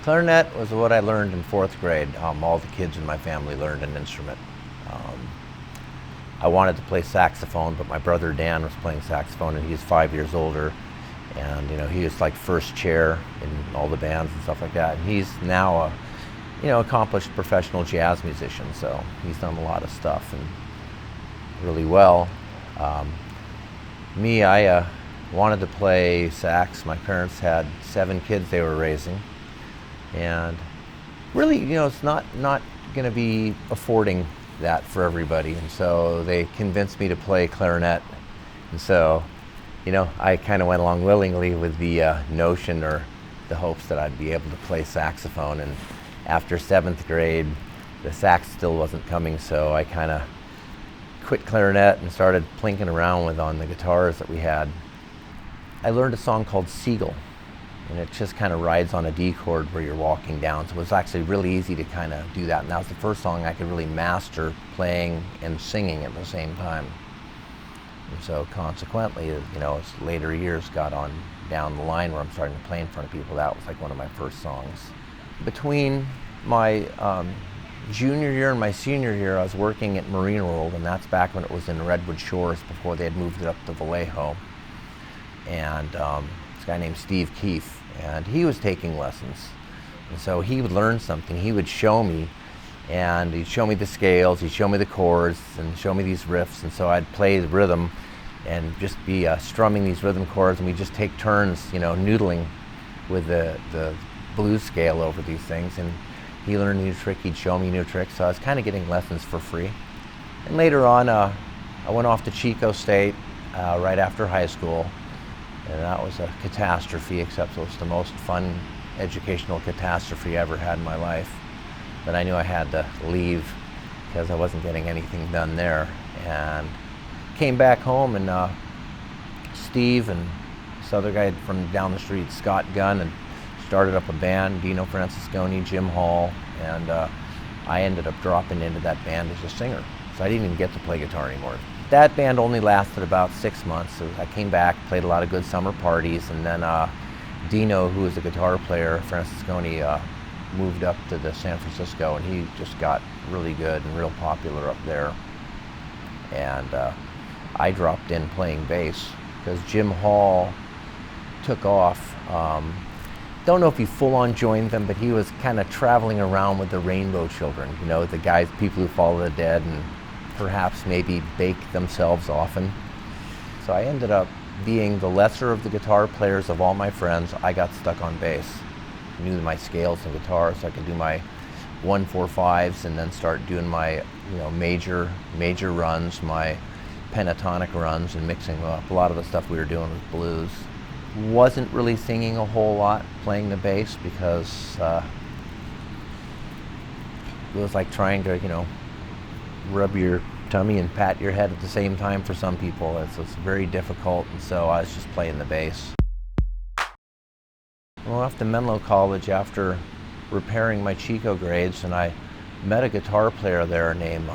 Clarinet was what I learned in 4th grade. All the kids in my family learned an instrument. Um, I wanted to play saxophone, but my brother Dan was playing saxophone, and he's 5 years older. And he was like first chair in all the bands and stuff like that. And he's now a accomplished professional jazz musician, so he's done a lot of stuff and really well. I wanted to play sax. My parents had 7 kids they were raising, and really, it's not going to be affording that for everybody, and so they convinced me to play clarinet. And so, I kind of went along willingly with the notion or the hopes that I'd be able to play saxophone. And after 7th grade, the sax still wasn't coming, so I kind of quit clarinet and started plinking around on the guitars that we had. I learned a song called Seagull, and it just kind of rides on a D chord where you're walking down. So it was actually really easy to kind of do that. And that was the first song I could really master playing and singing at the same time. And so consequently, as later years got on down the line where I'm starting to play in front of people, that was like one of my first songs. Between my junior year and my senior year, I was working at Marine World, and that's back when it was in Redwood Shores before they had moved it up to Vallejo. And this guy named Steve Keefe, and he was taking lessons. And so he would learn something, he would show me, and he'd show me the scales, he'd show me the chords, and show me these riffs. And so I'd play the rhythm and just be strumming these rhythm chords, and we'd just take turns, noodling with the blues scale over these things. And he learned a new trick, he'd show me new tricks, so I was kind of getting lessons for free. And later on, I went off to Chico State right after high school, and that was a catastrophe, except it was the most fun educational catastrophe I ever had in my life. But I knew I had to leave because I wasn't getting anything done there. And came back home, and Steve and this other guy from down the street, Scott Gunn, and started up a band, Dino Francisconi, Jim Hall, and I ended up dropping into that band as a singer. So I didn't even get to play guitar anymore. That band only lasted about 6 months. So I came back, played a lot of good summer parties, and then Dino, who was a guitar player, Francisconi, moved up to the San Francisco, and he just got really good and real popular up there. And I dropped in playing bass because Jim Hall took off. Don't know if he full-on joined them, but he was kind of traveling around with the Rainbow Children, the guys, people who follow the dead and perhaps maybe bake themselves often. So I ended up being the lesser of the guitar players of all my friends. I got stuck on bass. Knew my scales and guitar, so I could do my 1-4-5s and then start doing my major runs, my pentatonic runs, and mixing up. A lot of the stuff we were doing was blues. Wasn't really singing a whole lot playing the bass because it was like trying to rub your tummy and pat your head at the same time for some people. It's very difficult, and so I was just playing the bass. I went off to Menlo College after repairing my Chico grades, and I met a guitar player there named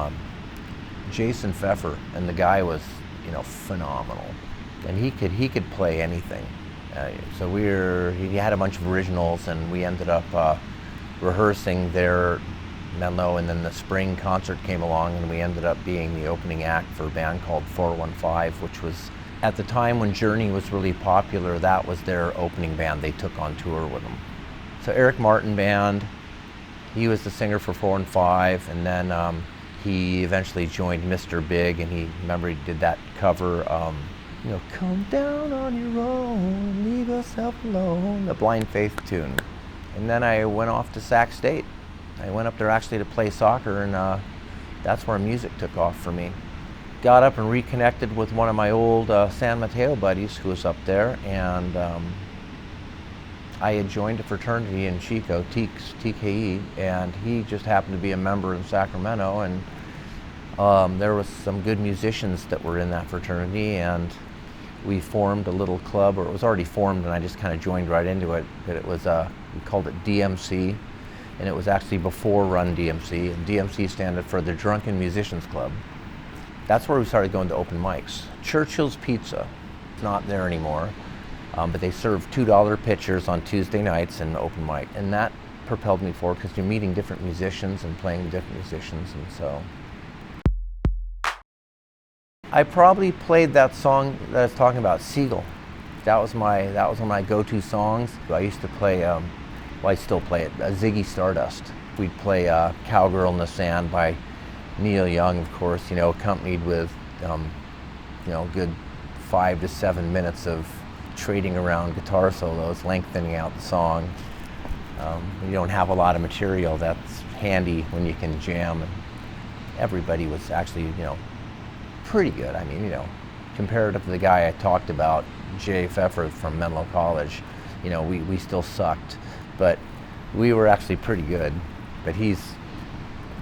Jason Pfeffer, and the guy was phenomenal, and he could play anything. So he had a bunch of originals, and we ended up rehearsing there Menlo, and then the spring concert came along, and we ended up being the opening act for a band called 415, which was, at the time when Journey was really popular, that was their opening band they took on tour with them. So Eric Martin Band, he was the singer for 4 and 5, and then he eventually joined Mr. Big, and he did that cover, come down on your own, leave yourself alone, the Blind Faith tune. And then I went off to Sac State. I went up there actually to play soccer, and that's where music took off for me. Got up and reconnected with one of my old San Mateo buddies who was up there, and I had joined a fraternity in Chico, TKE, and he just happened to be a member in Sacramento, and there was some good musicians that were in that fraternity, and we formed a little club, or it was already formed and I just kind of joined right into it, but it was, we called it DMC, and it was actually before Run DMC, and DMC stood for the Drunken Musicians Club. That's where we started going to open mics. Churchill's Pizza, it's not there anymore, but they serve $2 pitchers on Tuesday nights and open mic. And that propelled me forward because you're meeting different musicians and playing with different musicians, and so. I probably played that song that I was talking about, Seagull. That was one of my go-to songs. I used to play, well, I still play it, Ziggy Stardust. We'd play Cowgirl in the Sand by Neil Young, of course, accompanied with, good 5 to 7 minutes of trading around guitar solos, lengthening out the song. You don't have a lot of material that's handy when you can jam. And everybody was actually, pretty good. I mean, comparative to the guy I talked about, Jay Pfeffer from Menlo College, we still sucked, but we were actually pretty good. But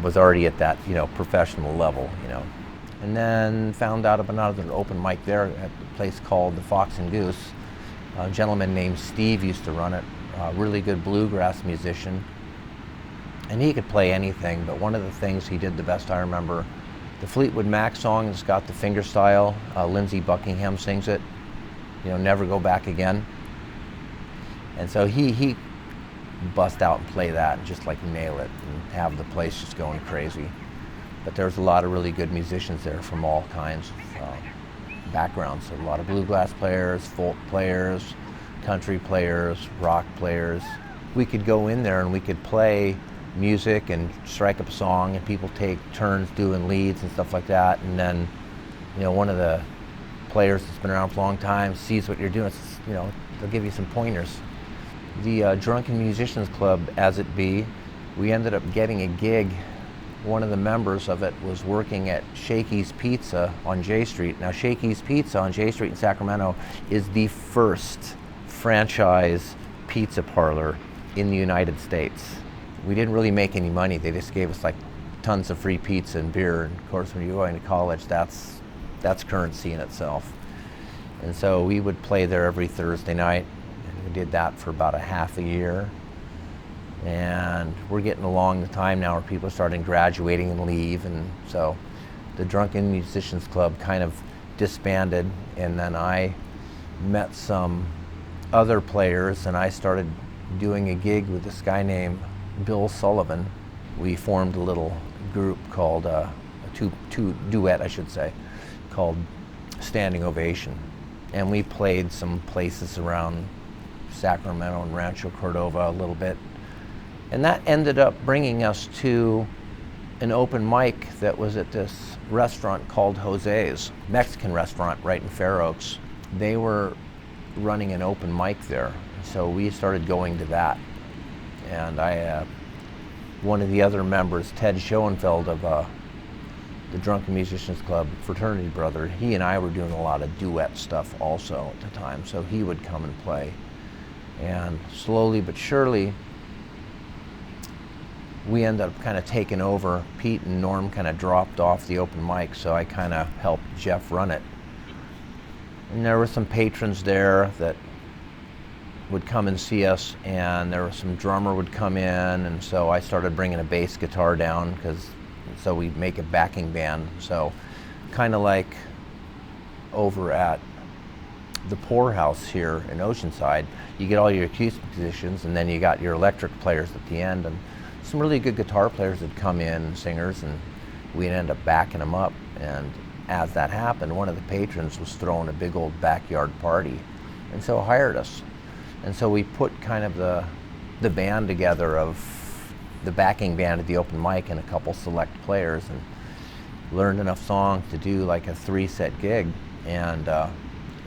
was already at that, professional level, And then found out about another open mic there at a place called the Fox and Goose. A gentleman named Steve used to run it, a really good bluegrass musician. And he could play anything, but one of the things he did the best I remember, the Fleetwood Mac song that's got the fingerstyle, Lindsey Buckingham sings it, Never Go Back Again. And so he bust out and play that and just like nail it and have the place just going crazy. But there's a lot of really good musicians there from all kinds of backgrounds. So a lot of bluegrass players, folk players, country players, rock players. We could go in there and we could play music and strike up a song, and people take turns doing leads and stuff like that. And then, one of the players that's been around for a long time sees what you're doing. They'll give you some pointers. The Drunken Musicians Club, as it be, we ended up getting a gig. One of the members of it was working at Shakey's Pizza on J Street. Now, Shakey's Pizza on J Street in Sacramento is the first franchise pizza parlor in the United States. We didn't really make any money. They just gave us like tons of free pizza and beer. And of course, when you're going to college, that's currency in itself. And so we would play there every Thursday night. We did that for about a half a year, and we're getting along the time now where people are starting graduating and leave, and so the Drunken Musicians Club kind of disbanded, and then I met some other players, and I started doing a gig with this guy named Bill Sullivan. We formed a little group called, a duet I should say, called Standing Ovation, and we played some places around Sacramento and Rancho Cordova a little bit. And that ended up bringing us to an open mic that was at this restaurant called Jose's, Mexican restaurant right in Fair Oaks. They were running an open mic there, so we started going to that. And one of the other members, Ted Schoenfeld of the Drunken Musicians Club, fraternity brother, he and I were doing a lot of duet stuff also at the time, so he would come and play. And slowly but surely, we ended up kind of taking over. Pete and Norm kind of dropped off the open mic, so I kind of helped Jeff run it. And there were some patrons there that would come and see us, and there was some drummer would come in, and so I started bringing a bass guitar down, so we'd make a backing band. So kind of like over at the Poorhouse here in Oceanside, you get all your acoustic musicians, and then you got your electric players at the end, and some really good guitar players would come in, singers, and we'd end up backing them up. And as that happened, one of the patrons was throwing a big old backyard party, and so hired us. And so we put kind of the band together of the backing band at the open mic and a couple select players, and learned enough songs to do like a 3-set gig. And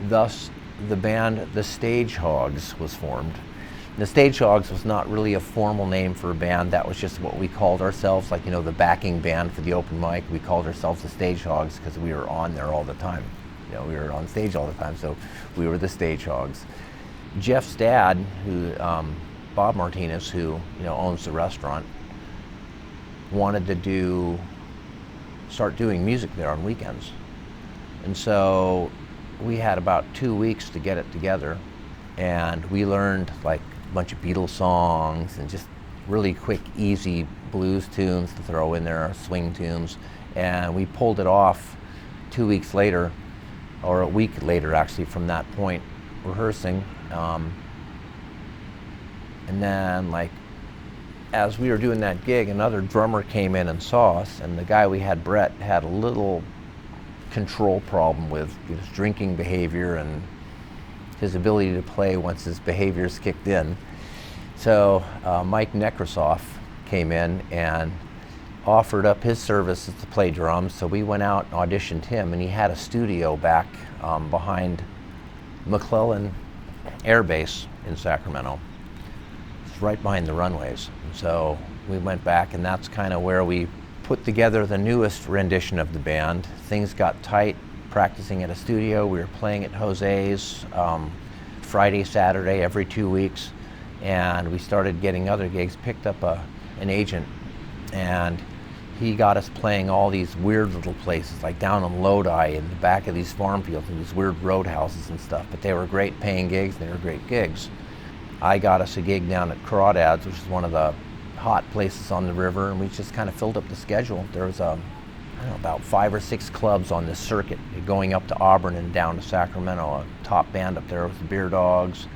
thus the band The Stage Hogs was formed. The Stage Hogs was not really a formal name for a band. That was just what we called ourselves, like, the backing band for the open mic. We called ourselves the Stage Hogs because we were on there all the time. We were on stage all the time, so we were the Stage Hogs. Jeff's dad, who Bob Martinez, who owns the restaurant, wanted to start doing music there on weekends. And so we had about 2 weeks to get it together, and we learned like a bunch of Beatles songs and just really quick, easy blues tunes to throw in there, swing tunes, and we pulled it off 2 weeks later, or a week later actually, from that point, rehearsing. And then like as we were doing that gig, another drummer came in and saw us, and the guy we had, Brett, had a little control problem with his drinking behavior and his ability to play once his behaviors kicked in. So Mike Nekrasoff came in and offered up his services to play drums, so we went out and auditioned him, and he had a studio back behind McClellan Air Base in Sacramento. It's right behind the runways. And so we went back, and that's kind of where we put together the newest rendition of the band. Things got tight practicing at a studio. We were playing at Jose's Friday, Saturday, every 2 weeks, and we started getting other gigs, picked up an agent, and he got us playing all these weird little places, like down in Lodi in the back of these farm fields and these weird roadhouses and stuff, but they were great paying gigs, and they were great gigs. I got us a gig down at Crawdads, which is one of the hot places on the river, and we just kind of filled up the schedule. There was about 5 or 6 clubs on this circuit going up to Auburn and down to Sacramento. A top band up there was the Beer Dogs,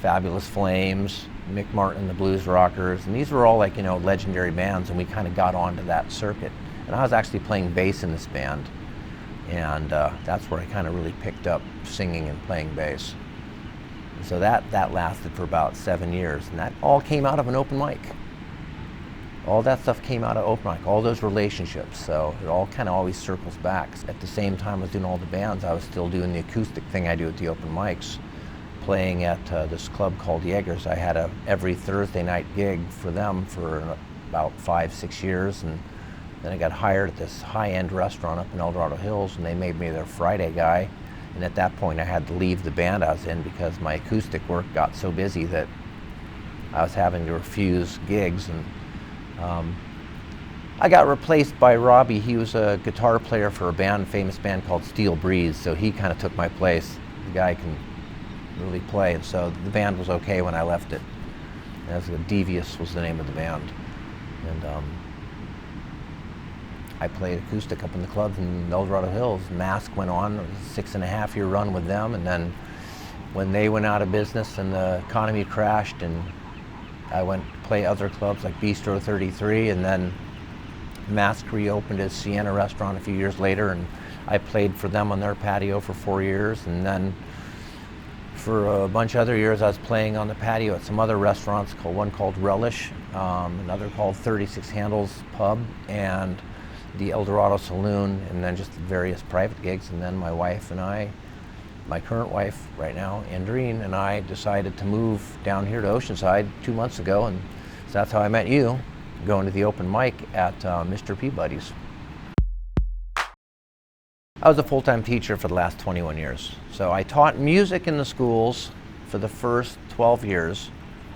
Fabulous Flames, Mick Martin, the Blues Rockers, and these were all like, legendary bands, and we kind of got onto that circuit. And I was actually playing bass in this band, and that's where I kind of really picked up singing and playing bass. And so that lasted for about 7 years, and that all came out of an open mic. All that stuff came out of open mic, all those relationships, so it all kind of always circles back. At the same time I was doing all the bands, I was still doing the acoustic thing I do at the open mics, playing at this club called Jitters. I had a every Thursday night gig for them for about 5-6 years, and then I got hired at this high-end restaurant up in El Dorado Hills, and they made me their Friday guy. And at that point I had to leave the band I was in because my acoustic work got so busy that I was having to refuse gigs. And I got replaced by Robbie. He was a guitar player for a famous band called Steel Breeze, so he kind of took my place. The guy can really play, and so the band was okay when I left it. Devious was the name of the band, and I played acoustic up in the clubs in El Dorado Hills. Mask went on, it was a 6.5-year run with them, and then when they went out of business and the economy crashed, and I went to play other clubs like Bistro 33, and then Mask reopened his Sienna restaurant a few years later, and I played for them on their patio for 4 years, and then for a bunch of other years I was playing on the patio at some other restaurants, one called Relish, another called 36 Handles Pub, and the El Dorado Saloon, and then just various private gigs. And then my wife and I, my current wife right now, Andreen, and I decided to move down here to Oceanside 2 months ago, and so that's how I met you, going to the open mic at Mr. Peabody's. I was a full-time teacher for the last 21 years. So I taught music in the schools for the first 12 years.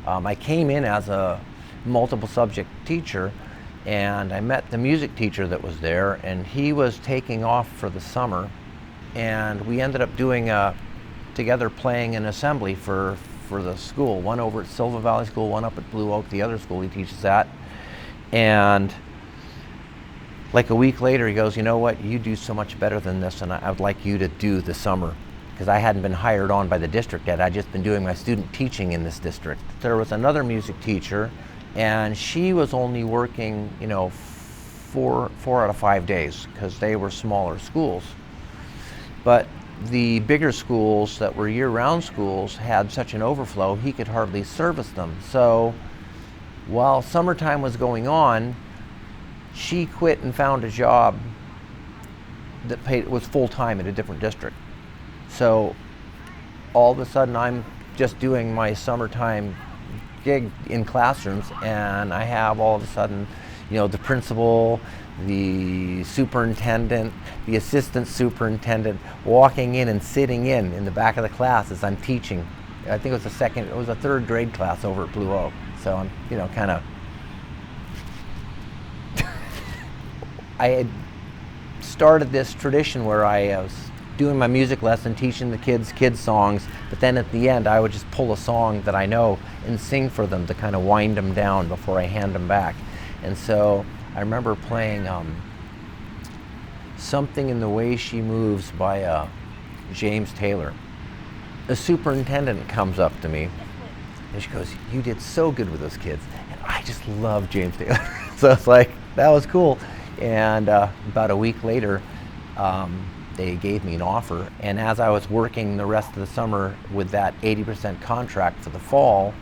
I came in as a multiple subject teacher, and I met the music teacher that was there, and he was taking off for the summer, and we ended up doing together playing an assembly for the school, one over at Silva Valley School, one up at Blue Oak, the other school he teaches at. And like a week later, he goes, "You know what, you do so much better than this, and I would like you to do the summer." Because I hadn't been hired on by the district yet. I'd just been doing my student teaching in this district. There was another music teacher, and she was only working, 4 out of 5 days, because they were smaller schools. But the bigger schools that were year-round schools had such an overflow, he could hardly service them. So while summertime was going on, she quit and found a job that was full-time at a different district. So all of a sudden I'm just doing my summertime gig in classrooms, and I have all of a sudden, the principal, the superintendent, the assistant superintendent walking in and sitting in the back of the class as I'm teaching. I think it was a 3rd grade class over at Blue Oak. So I'm, kind of, I had started this tradition where I was doing my music lesson, teaching the kids songs, but then at the end I would just pull a song that I know and sing for them to kind of wind them down before I hand them back. And so I remember playing Something in the Way She Moves by James Taylor. The superintendent comes up to me And she goes, you did so good with those kids. And I just love James Taylor. So it's like, that was cool. And about a week later, they gave me an offer. And as I was working the rest of the summer with that 80% contract for the fall,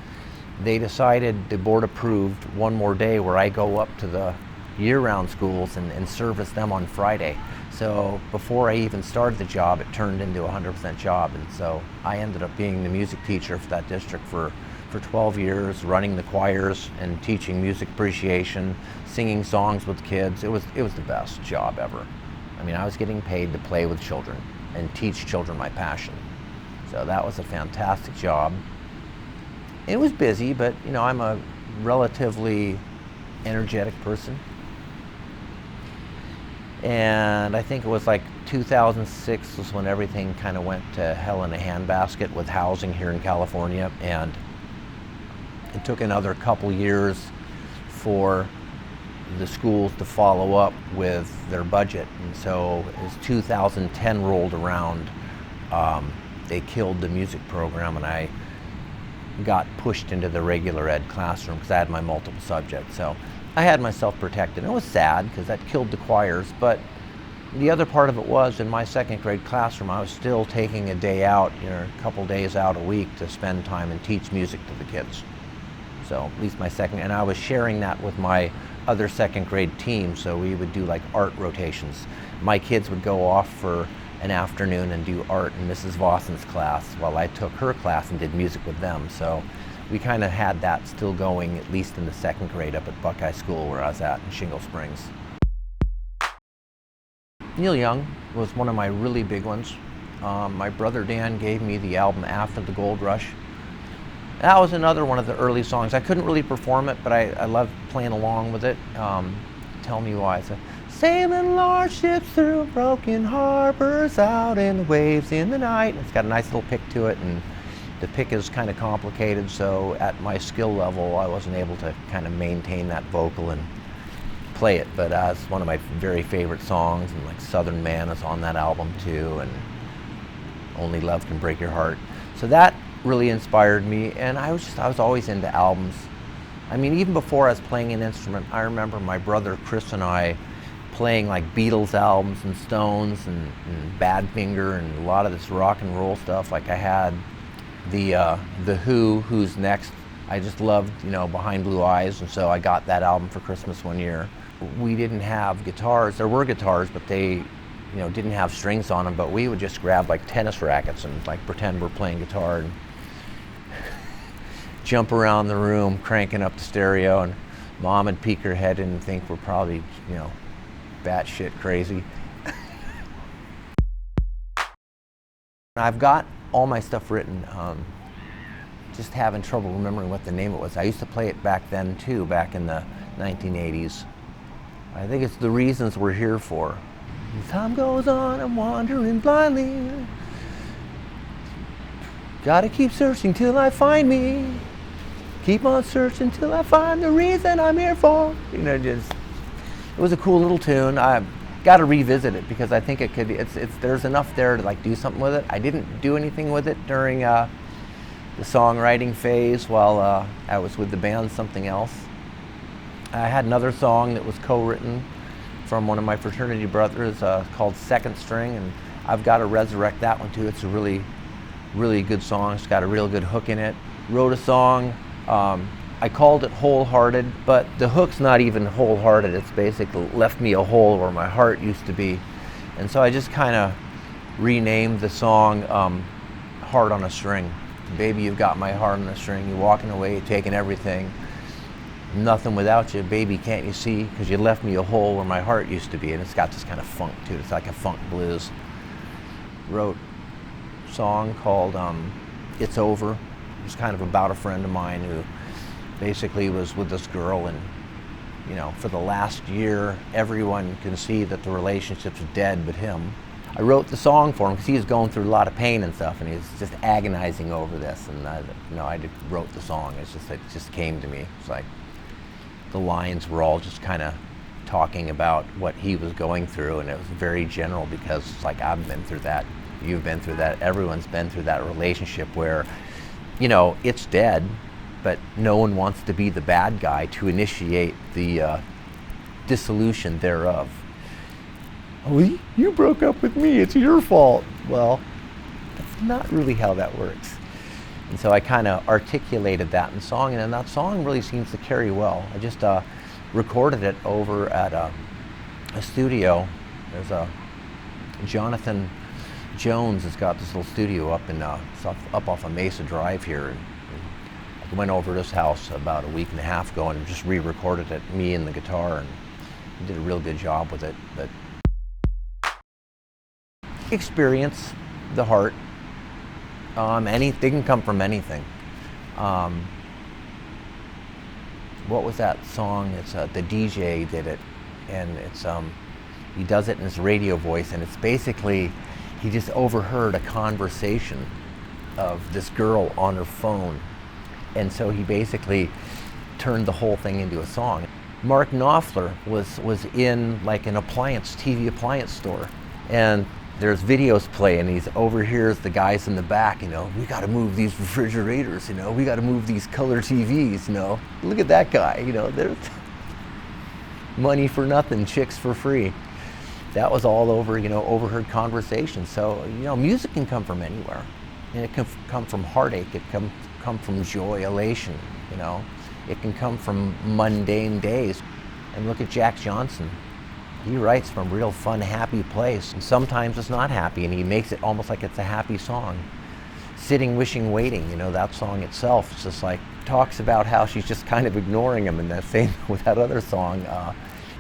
they decided, the board approved one more day where I go up to the year-round schools and service them on Friday. So before I even started the job, it turned into a 100% job. And so I ended up being the music teacher for that district for 12 years, running the choirs and teaching music appreciation, singing songs with kids. It was the best job ever. I mean, I was getting paid to play with children and teach children my passion. So that was a fantastic job. It was busy, but you know, I'm a relatively energetic person. And I think it was like 2006 was when everything kind of went to hell in a handbasket with housing here in California. And it took another couple years for the schools to follow up with their budget. And so as 2010 rolled around, they killed the music program, and I got pushed into the regular ed classroom because I had my multiple subjects. So I had myself protected. It was sad because that killed the choirs, but the other part of it was in my second grade classroom, I was still taking a day out, you know, a couple days out a week to spend time and teach music to the kids. So at least my second, and I was sharing that with my other second grade team, so we would do like art rotations. My kids would go off for an afternoon and do art in Mrs. Vossen's class while I took her class and did music with them. So we kind of had that still going, at least in the second grade up at Buckeye School where I was at in Shingle Springs. Neil Young was one of my really big ones. My brother Dan gave me the album After the Gold Rush. That was another one of the early songs. I couldn't really perform it, but I loved playing along with it. Tell Me Why. So, sailing large ships through broken harbors, out in the waves in the night. It's got a nice little pick to it, and the pick is kind of complicated, so at my skill level, I wasn't able to kind of maintain that vocal and play it. But it's one of my very favorite songs, and like Southern Man is on that album too, and Only Love Can Break Your Heart. So that really inspired me, and I was always into albums. I mean, even before I was playing an instrument, I remember my brother Chris and I playing like Beatles albums and Stones and Badfinger and a lot of this rock and roll stuff. Like I had the Who, Who's Next. I just loved, you know, Behind Blue Eyes, and so I got that album for Christmas one year. We didn't have guitars. There were guitars, but they, you know, didn't have strings on them. But we would just grab like tennis rackets and like pretend we're playing guitar and jump around the room, cranking up the stereo, and Mom would peek her head in and think we're probably, you know, batshit crazy. I've got all my stuff written, just having trouble remembering what the name it was. I used to play it back then too, back in the 1980s. I think it's The Reasons We're Here For. As time goes on, I'm wandering blindly. Gotta keep searching till I find me. Keep on searching till I find the reason I'm here for. You know, just, it was a cool little tune. I got to revisit it because I think it could. There's enough there to like do something with it. I didn't do anything with it during the songwriting phase while I was with the band Something Else. I had another song that was co-written from one of my fraternity brothers called Second String, and I've got to resurrect that one too. It's a really, really good song. It's got a real good hook in it. Wrote a song. I called it Wholehearted, but the hook's not even wholehearted. It's basically left me a hole where my heart used to be. And so I just kind of renamed the song Heart on a String. Baby, you've got my heart on a string. You're walking away, you're taking everything. Nothing without you, baby, can't you see? Because you left me a hole where my heart used to be. And it's got this kind of funk too. It's like a funk blues. Wrote a song called It's Over. It was kind of about a friend of mine who basically was with this girl, and you know, for the last year, everyone can see that the relationship's dead but him. I wrote the song for him because he was going through a lot of pain and stuff, and he was just agonizing over this. And I wrote the song. It just came to me. It's like the lines were all just kind of talking about what he was going through, and it was very general because it's like, I've been through that, you've been through that, everyone's been through that relationship where, you know, it's dead, but no one wants to be the bad guy to initiate the dissolution thereof. Oh, you broke up with me, it's your fault. Well, that's not really how that works. And so I kind of articulated that in song, and then that song really seems to carry well. I just recorded it over at a studio. There's a Jonathan Jones has got this little studio up up off of Mesa Drive here. And I went over to his house about a week and a half ago and just re-recorded it, me and the guitar, and he did a real good job with it. But experience, the heart, they can come from anything. What was that song? It's the DJ did it, and it's he does it in his radio voice, and it's basically he just overheard a conversation of this girl on her phone, and so he basically turned the whole thing into a song. Mark Knopfler was in like an TV appliance store, and there's videos playing, and he's overhears the guys in the back, we got to move these refrigerators, we got to move these color TVs, look at that guy, there's money for nothing, chicks for free. That was all over, overheard conversations. So, music can come from anywhere, and it can come from heartache, it can come from joy, elation, it can come from mundane days. And look at Jack Johnson. He writes from a real fun, happy place, and sometimes it's not happy, and he makes it almost like it's a happy song. Sitting, Wishing, Waiting, that song itself, it's just like, talks about how she's just kind of ignoring him, and that same with that other song,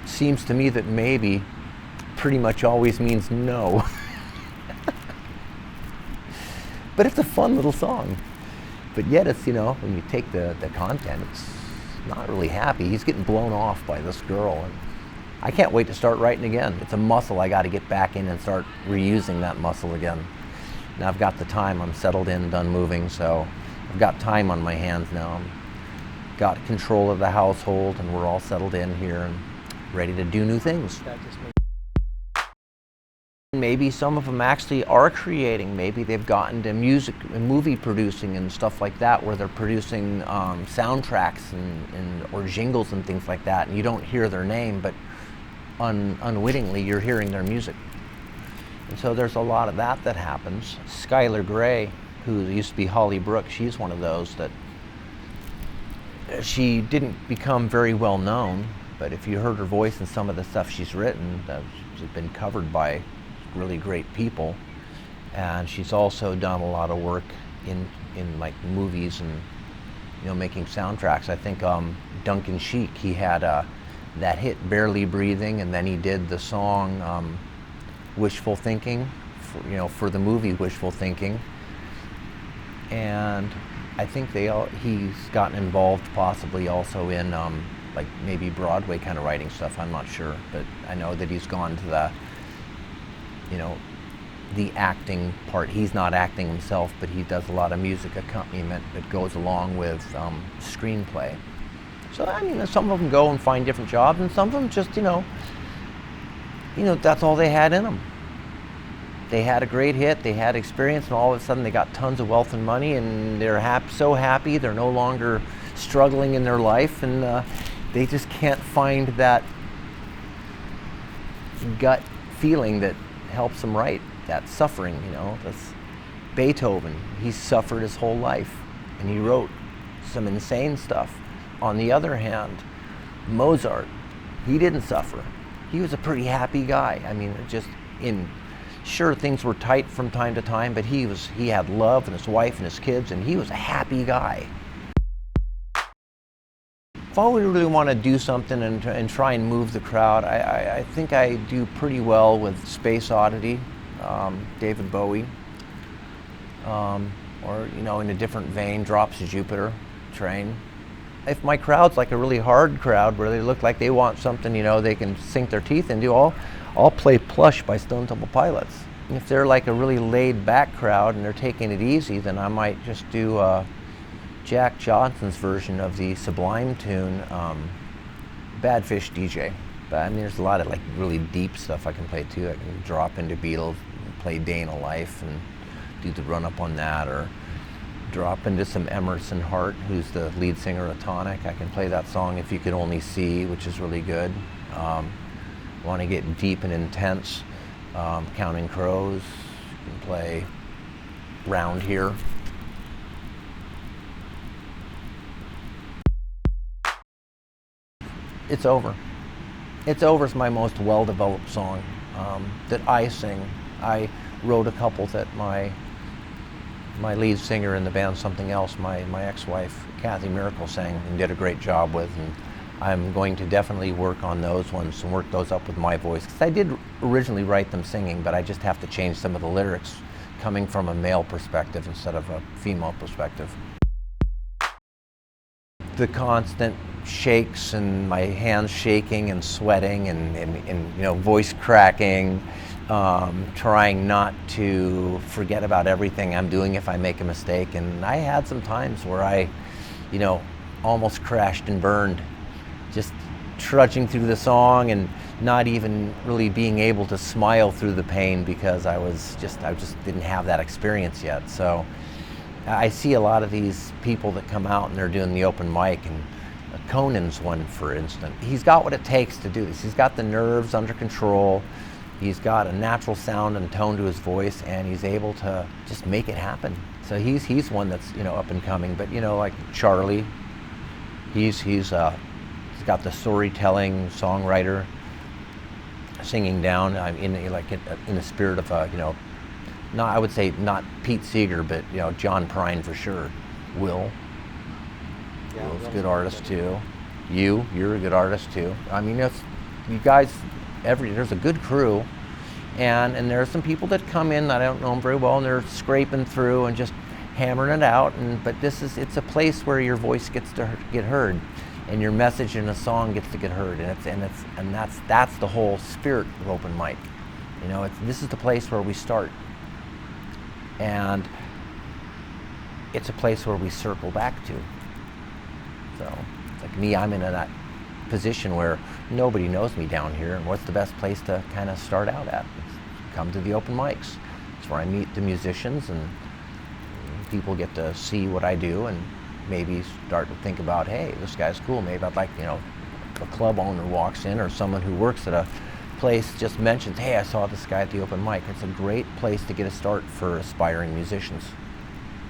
seems to me that maybe pretty much always means no. But it's a fun little song. But yet it's, when you take the content, it's not really happy. He's getting blown off by this girl, and I can't wait to start writing again. It's a muscle I got to get back in and start reusing that muscle again. Now I've got the time, I'm settled in, done moving, so I've got time on my hands now. I've got control of the household, and we're all settled in here and ready to do new things. Maybe some of them actually are creating. Maybe they've gotten to music and movie producing and stuff like that, where they're producing soundtracks or jingles and things like that, and you don't hear their name, but unwittingly you're hearing their music. And so there's a lot of that happens. Skylar Gray, who used to be Holly Brooks, she's one of those that she didn't become very well known, but if you heard her voice and some of the stuff she's written, she's been covered by really great people. And she's also done a lot of work in like movies and making soundtracks. I think Duncan Sheik, he had that hit Barely Breathing, and then he did the song Wishful Thinking for the movie Wishful Thinking. And I think he's gotten involved possibly also in like maybe Broadway kind of writing stuff, I'm not sure, but I know that he's gone to the acting part. He's not acting himself, but he does a lot of music accompaniment that goes along with screenplay. So some of them go and find different jobs, and some of them just that's all they had in them. They had a great hit, they had experience, and all of a sudden they got tons of wealth and money, and they're so happy, they're no longer struggling in their life, and they just can't find that gut feeling that helps them write, that suffering, That's Beethoven, he suffered his whole life, and he wrote some insane stuff. On the other hand, Mozart, he didn't suffer. He was a pretty happy guy. Sure, things were tight from time to time, but he had love and his wife and his kids, and he was a happy guy. If I really want to do something and try and move the crowd, I think I do pretty well with Space Oddity, David Bowie, or in a different vein, Drops of Jupiter, Train. If my crowd's like a really hard crowd where they look like they want something, they can sink their teeth into, I'll play Plush by Stone Temple Pilots. And if they're like a really laid back crowd and they're taking it easy, then I might just do Jack Johnson's version of the Sublime tune, Bad Fish DJ. But there's a lot of like really deep stuff I can play too. I can drop into Beatles, play Day in a Life and do the run up on that, or drop into some Emerson Hart, who's the lead singer of Tonic. I can play that song, If You Could Only See, which is really good. Want to get deep and intense, Counting Crows. You can play Round Here. It's Over. It's Over is my most well-developed song that I sing. I wrote a couple that my lead singer in the band Something Else, my ex-wife, Kathy Miracle, sang and did a great job with. And I'm going to definitely work on those ones and work those up with my voice. Because I did originally write them singing, but I just have to change some of the lyrics coming from a male perspective instead of a female perspective. The constant shakes and my hands shaking and sweating and voice cracking, trying not to forget about everything I'm doing if I make a mistake. And I had some times where I, almost crashed and burned, just trudging through the song and not even really being able to smile through the pain because I just didn't have that experience yet. So I see a lot of these people that come out and they're doing the open mic, and Conan's one, for instance. He's got what it takes to do this. He's got the nerves under control. He's got a natural sound and tone to his voice, and he's able to just make it happen. So he's one that's up and coming. But like Charlie, he's got the storytelling songwriter, singing down. I'm in the spirit of I would say not Pete Seeger, but John Prine for sure. Will's a good artist too. You're a good artist too. I mean, you guys, there's a good crew, and there are some people that come in that I don't know them very well, and they're scraping through and just hammering it out. But it's a place where your voice gets to get heard, and your message in a song gets to get heard, and that's the whole spirit of open mic. This is the place where we start. And it's a place where we circle back to. So, like me, I'm in that position where nobody knows me down here, and what's the best place to kind of start out at? Come to the open mics. It's where I meet the musicians, and people get to see what I do, and maybe start to think about, hey, this guy's cool. Maybe I'd like, a club owner walks in, or someone who works at a place just mentions, hey, I saw this guy at the open mic. It's a great place to get a start for aspiring musicians.